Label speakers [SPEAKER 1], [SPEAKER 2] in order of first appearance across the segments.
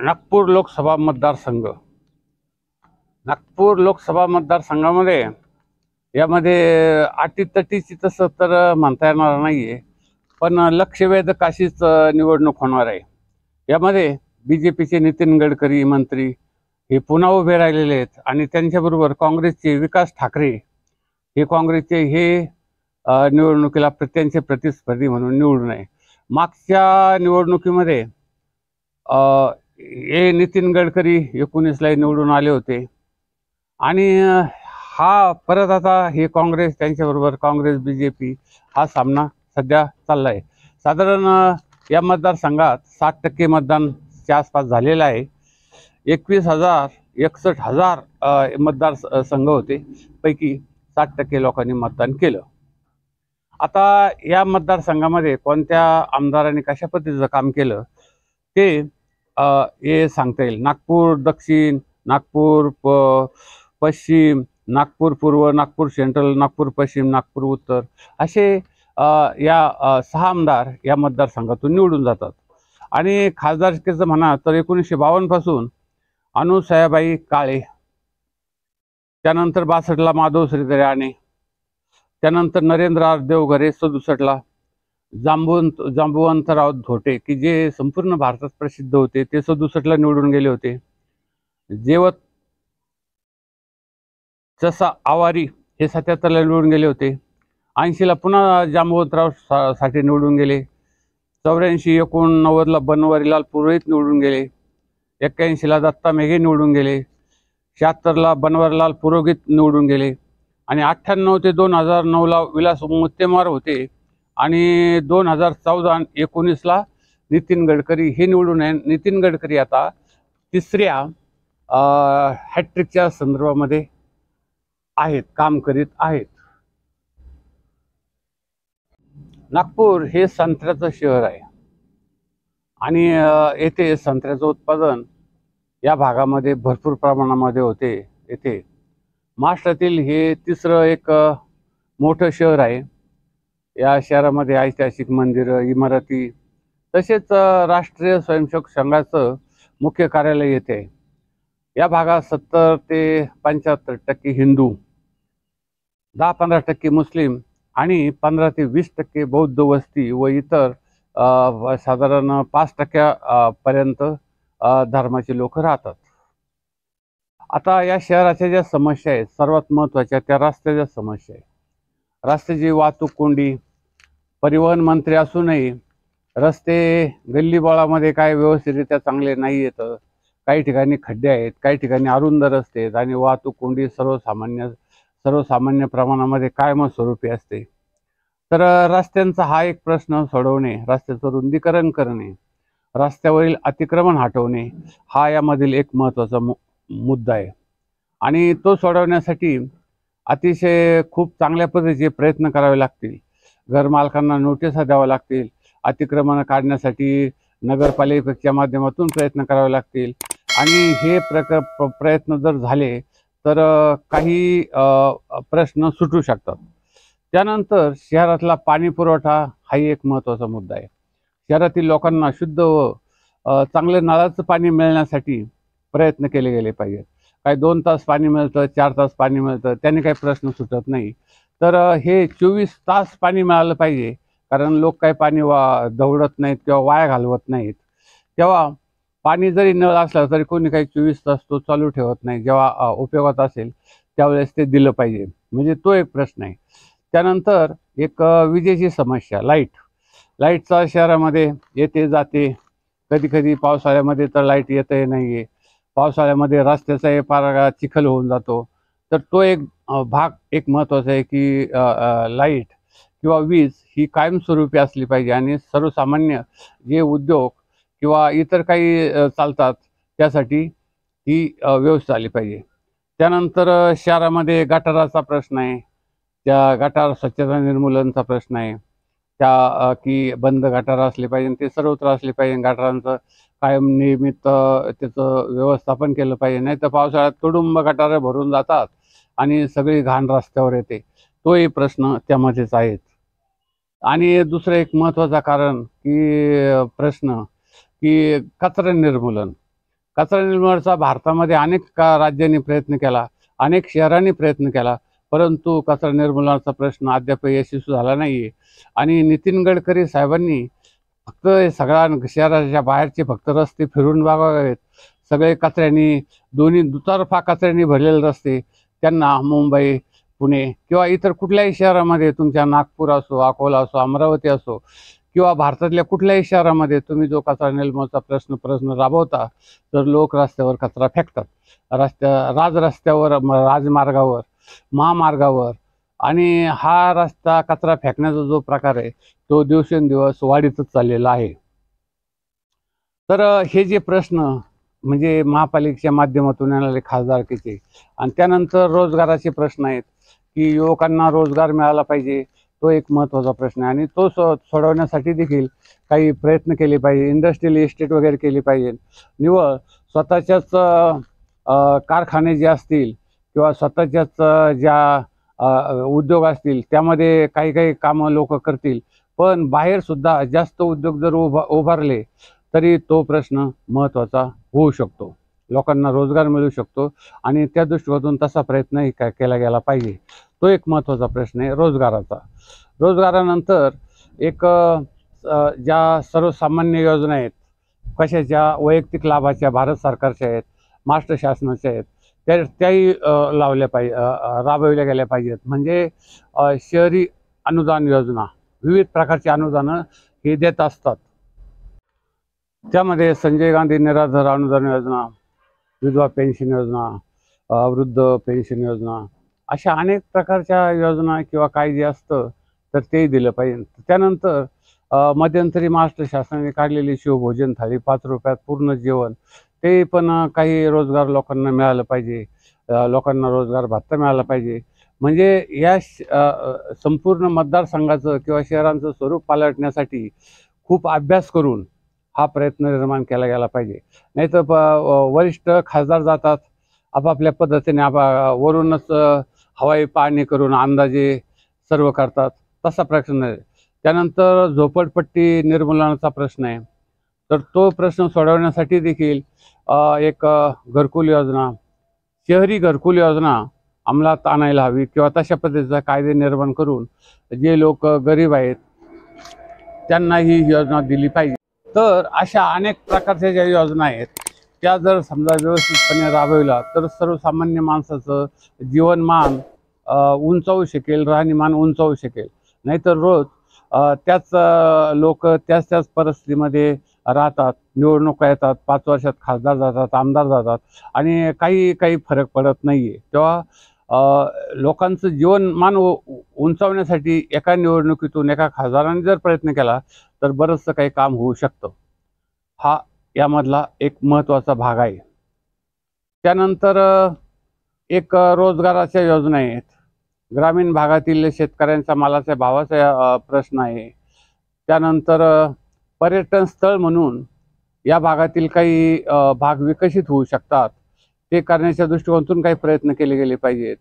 [SPEAKER 1] नागपूर लोकसभा मतदारसंघ. नागपूर लोकसभा मतदारसंघामध्ये यामध्ये अटीतटीची तसं तर म्हणता येणार नाहीये, पण लक्षवेधक अशीच निवडणूक होणार आहे. यामध्ये BJPचे नितीन गडकरी मंत्री हे पुन्हा उभे राहिलेले आहेत आणि त्यांच्याबरोबर काँग्रेसचे विकास ठाकरे हे काँग्रेसचे निवडणुकीला त्यांचे प्रतिस्पर्धी म्हणून निवडून आहे. मागच्या निवडणुकीमध्ये हे नितीन गडकरी 19ला निवडून आले होते आणि हा परत आता हे काँग्रेस त्यांच्याबरोबर काँग्रेस BJP हा सामना सध्या चालला आहे. साधारण या मतदारसंघात 60% मतदानच्या आसपास झालेलं आहे. 61,000 मतदारसंघ होते, पैकी 60% लोकांनी मतदान केलं. आता या मतदारसंघामध्ये कोणत्या आमदारांनी कशा पद्धतीचं काम केलं ते हे सांगता येईल. नागपूर दक्षिण, नागपूर पश्चिम, नागपूर पूर्व, नागपूर सेंट्रल, नागपूर पश्चिम, नागपूर उत्तर असे या 6 आमदार या मतदारसंघातून निवडून जातात. आणि खासदारकीचं म्हणा तर 1952 पासून अनुसयाबाई काळे, त्यानंतर 62ला माधव श्रीधर राणे, त्यानंतर नरेंद्र आर देवघरे 67ला, जांबुवंतराव धोटे की जे संपूर्ण भारतात प्रसिद्ध होते ते 67ला निवडून गेले होते. जेवत जसा आवारी हे 77ला निवडून गेले होते. 80ला पुन्हा जांबुवंतराव साठी निवडून गेले. 84, 89ला बनवारीलाल पुरोहित निवडून गेले. 81ला दत्ता मेघे निवडून गेले. 76ला बनवारीलाल पुरोहित निवडून गेले. आणि 98 ते 2009ला विलास मुत्तेमवार होते. आणि 2014 आणि 19ला नितीन गडकरी हे निवडून आहे. नितीन गडकरी आता 3ऱ्या हॅट्रिकच्या संदर्भामध्ये काम करीत आहेत. नागपूर हे संत्र्याचं शहर आहे आणि येथे संत्र्याचं उत्पादन या भागामध्ये भरपूर प्रमाणामध्ये होते. येथे महाराष्ट्रातील हे 3रं एक मोठं शहर आहे. या शहरामध्ये ऐतिहासिक मंदिरं, इमारती तसेच राष्ट्रीय स्वयंसेवक संघाचं मुख्य कार्यालय येते. या भागात 70 ते 75% हिंदू, 10-15% मुस्लिम आणि 15 ते 20% बौद्ध वस्ती व इतर साधारण 5% पर्यंत धर्माचे लोक राहतात. आता या शहराच्या ज्या समस्या आहेत सर्वात महत्त्वाच्या त्या रस्त्याच्या समस्या आहेत. रस्त्याची वाहतूक कोंडी, परिवहन मंत्री असूनही रस्ते गल्लीबोळामध्ये काय व्यवस्थितरित्या चांगले नाही येतं. काही ठिकाणी खड्डे आहेत, काही ठिकाणी अरुंद रस्ते आहेत आणि वाहतूक कोंडी सर्वसामान्य प्रमाणामध्ये कायमस्वरूपी असते. तर रस्त्यांचा हा एक प्रश्न सोडवणे, रस्त्याचं रुंदीकरण करणे, रस्त्यावरील अतिक्रमण हटवणे हा यामधील एक महत्त्वाचा मुद्दा आहे. आणि तो सोडवण्यासाठी अतिशय खूप चांगल्या पद्धतीचे प्रयत्न करावे लागतील. घरमालकांना नोटिसा द्याव्या लागतील. अतिक्रमण काढण्यासाठी नगरपालिकेच्या माध्यमातून प्रयत्न करावे लागतील. आणि हे प्रयत्न जर झाले तर काही प्रश्न सुटू शकतात. त्यानंतर शहरातला पाणी पुरवठा हाही एक महत्त्वाचा मुद्दा आहे. शहरातील लोकांना शुद्ध व चांगले नळाचं पाणी मिळण्यासाठी प्रयत्न केले गेले पाहिजेत. काही 2 तास पाणी मिळतं, 4 तास पाणी मिळतं, त्याने काही प्रश्न सुटत नाही. तर हे 24 तास पाणी मिळालं पाहिजे, कारण लोक काही पाणी दवडत नाहीत किंवा वाया घालवत नाहीत. तेव्हा पाणी जरी नळ असला तरी कोणी काही 24 तास तो चालू ठेवत नाही. जेव्हा उपयोगात असेल त्यावेळेस ते दिलं पाहिजे, म्हणजे तो एक प्रश्न आहे. त्यानंतर एक विजेची समस्या, लाईटचा शहरामध्ये येते जाते. कधी पावसाळ्यामध्ये तर लाईट येतही नाही आहे. पावसाळ्यामध्ये रस्त्याचा फार चिखल होऊन जातो. तर तो एक भाग एक महत्त्वाचा आहे की लाईट किंवा वीज ही कायमस्वरूपी असली पाहिजे आणि सर्वसामान्य जे उद्योग किंवा इतर काही चालतात त्यासाठी ही व्यवस्था आली पाहिजे. त्यानंतर शहरामध्ये गटाराचा प्रश्न आहे. त्या गटार स्वच्छता निर्मूलनचा प्रश्न आहे. त्या की बंद गटार असले पाहिजे, ते सर्वत्र असले पाहिजे. गटारांचं कायम नियमित त्याचं व्यवस्थापन केलं पाहिजे. नाही तर पावसाळ्यात तुडुंब गटारे भरून जातात आणि सगळी घाण रस्त्यावर येते. तोही प्रश्न त्यामध्येच आहेत. आणि दुसरं एक महत्त्वाचा प्रश्न की कचरा निर्मूलन. कचरा निर्मूलनाचा भारतामध्ये अनेक राज्यांनी प्रयत्न केला, अनेक शहरांनी प्रयत्न केला, परंतु कचरा निर्मूलनाचा प्रश्न अद्याप यशस्वी झाला नाही आहे. आणि नितीन गडकरी साहेबांनी फक्त सगळ्या शहराच्या बाहेरचे फक्त रस्ते फिरून बघावेत. सगळे कचऱ्याने, दोन्ही दुतर्फा कचऱ्याने भरलेले रस्ते त्यांना मुंबई, पुणे किंवा इतर कुठल्याही शहरामध्ये, तुमच्या नागपूर असो, अकोला असो, अमरावती असो किंवा भारतातल्या कुठल्याही शहरामध्ये तुम्ही जो कचरा निर्मूलनाचा प्रश्न राबवता, तर लोक रस्त्यावर कचरा फेकतात. रस्त्यावर, राजमार्गावर, महामार्गावर. आणि हा रस्ता कचरा फेकण्याचा जो प्रकार आहे तो दिवसेंदिवस वाढतच चाललेला आहे. तर हे जे प्रश्न म्हणजे महापालिकेच्या माध्यमातून येणारे खासदारकीचे, आणि त्यानंतर रोजगाराचे प्रश्न आहेत की युवकांना रोजगार मिळाला पाहिजे, तो एक महत्त्वाचा प्रश्न आहे. आणि तो सोडवण्यासाठी देखील काही प्रयत्न केले पाहिजे. इंडस्ट्रियल इस्टेट वगैरे केली पाहिजे. निव्वळ स्वतःच्याच कारखाने जे असतील किंवा स्वतःच्याच ज्या उद्योग असतील त्यामध्ये काही काही कामं लोक करतील, पण बाहेर सुद्धा जास्त उद्योग जर उभारले तरी तो प्रश्न महत्त्वाचा होऊ शकतो, लोकांना रोजगार मिळू शकतो. आणि त्या दृष्टिकोनातून तसा प्रयत्नही केला गेला पाहिजे. तो एक महत्त्वाचा प्रश्न आहे रोजगाराचा. रोजगारानंतर एक ज्या सर्वसामान्य योजना आहेत, कशाच्या, वैयक्तिक लाभाच्या, भारत सरकारच्या आहेत, महाराष्ट्र शासनाच्या आहेत, त्याही राबविल्या गेल्या पाहिजेत. म्हणजे शहरी अनुदान योजना, विविध प्रकारची अनुदानं हे देत असतात. त्यामध्ये संजय गांधी निराधार अनुदान योजना, विधवा पेन्शन योजना, वृद्ध पेन्शन योजना, अशा अनेक प्रकारच्या योजना किंवा काही जे असतं तर तेही दिलं पाहिजे. त्यानंतर मध्यंतरी महाराष्ट्र शासनाने काढलेली शिवभोजन थाळी, 5 रुपयात पूर्ण जेवण, ते पण काही रोजगार लोकांना मिळालं पाहिजे. लोकांना रोजगार भत्ता मिळाला पाहिजे. म्हणजे या संपूर्ण मतदारसंघाचं किंवा शहरांचं स्वरूप पालटण्यासाठी खूप अभ्यास करून हा प्रयत्न निर्माण केला गेला पाहिजे. नाहीतर वरिष्ठ खासदार जातात आपापल्या पद्धतीने, वरूनच हवाई पाहणी करून अंदाजे सर्व करतात, तसा प्रश्न आहे. त्यानंतर झोपडपट्टी निर्मूलनाचा प्रश्न आहे, तर तो प्रश्न सोडवण्यासाठी देखील एक घरकुल योजना, शहरी घरकुल योजना अंमलात आणायला हवी किंवा तशा पद्धतीचा कायदे निर्माण करून जे लोक गरीब आहेत त्यांना ही योजना दिली पाहिजे. तर अशा अनेक प्रकारच्या ज्या योजना आहेत त्या जर समजा व्यवस्थितपणे राबविला तर सर्वसामान्य माणसाचं जीवनमान उंचावू शकेल, राहणीमान उंचावू शकेल. नाहीतर रोज त्याच लोक त्याच परिस्थितीमध्ये राहतात, निवडणुका येतात, 5 वर्षात खासदार जातात, आमदार जातात आणि काही फरक पडत नाही आहे. तेव्हा लोकांचं जीवनमान उंचावण्यासाठी एका निवडणुकीतून एका खासदाराने जर प्रयत्न केला तर बरंचसं काही काम होऊ शकतं. हा यामधला एक महत्त्वाचा भाग आहे. त्यानंतर एक रोजगाराच्या योजना आहेत. ग्रामीण भागातील शेतकऱ्यांच्या मालाच्या भावाचा प्रश्न आहे. त्यानंतर पर्यटन स्थळ म्हणून या भागातील काही भाग विकसित होऊ शकतात, ते करण्याच्या दृष्टिकोनातून काही प्रयत्न केले गेले पाहिजेत.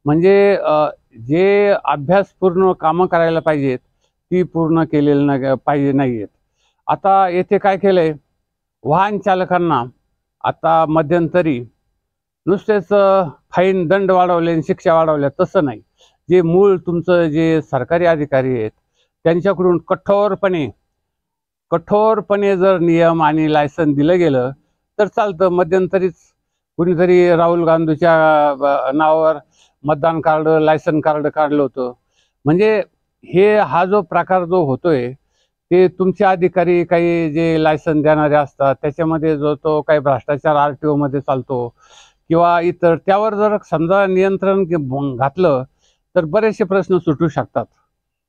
[SPEAKER 1] म्हणजे जे अभ्यासपूर्ण कामं करायला पाहिजेत ती पूर्ण केलेली पाहिजे नाही आहेत. आता येथे काय केलं आहे, वाहन चालकांना आता मध्यंतरी नुसतेच फाईन, दंड वाढवले आणि शिक्षा वाढवल्या, तसं नाही. जे मूळ तुमचं जे सरकारी अधिकारी आहेत त्यांच्याकडून कठोरपणे जर नियम आणि लायसन दिलं गेलं तर चालतं. मध्यंतरीच कुणीतरी राहुल गांधीच्या नावावर मतदान कार्ड, लायसन कार्ड काढलं होतं. म्हणजे हा जो प्रकार जो होतोय ते तुमचे अधिकारी काही जे लायसन देणारे असतात त्याच्यामध्ये जो तो काही भ्रष्टाचार RTO मध्ये चालतो किंवा इतर, त्यावर जर समजा नियंत्रण घातलं तर बरेचसे प्रश्न सुटू शकतात.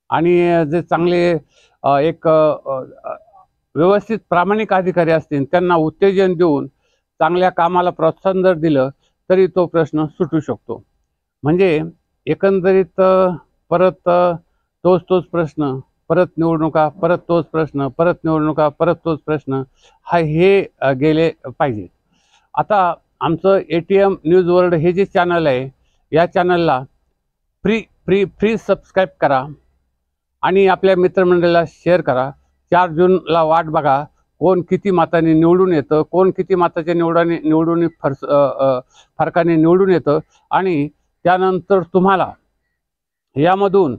[SPEAKER 1] आणि जे चांगले एक व्यवस्थित प्रामाणिक अधिकारी असतील त्यांना उत्तेजन देऊन चांगल्या कामाला प्रोत्साहन जर दिलं तरी तो प्रश्न सुटू शकतो. म्हणजे एकंदरीत परत तोच प्रश्न, परत निवडणुका, परत तोच प्रश्न, परत निवडणुका, परत तोच प्रश्न, हे गेले पाहिजे. आता आमचं ATM न्यूज वर्ल्ड हे जे चॅनल आहे, या चॅनलला फ्री सबस्क्राईब करा आणि आपल्या मित्रमंडळीला शेअर करा. 4 जूनला वाट बघा कोण किती मतांनी निवडून येतं, कोण किती मताच्या निवडून फरकाने निवडून येतं, आणि त्यानंतर तुम्हाला यामधून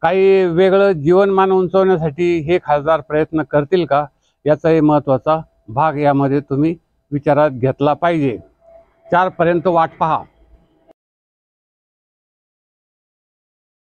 [SPEAKER 1] काही वेगळं जीवनमान उंचवण्यासाठी हे खासदार प्रयत्न करतील का, याचाही महत्त्वाचा भाग यामध्ये तुम्ही विचारात घेतला पाहिजे. 4 पर्यंत वाट पहा.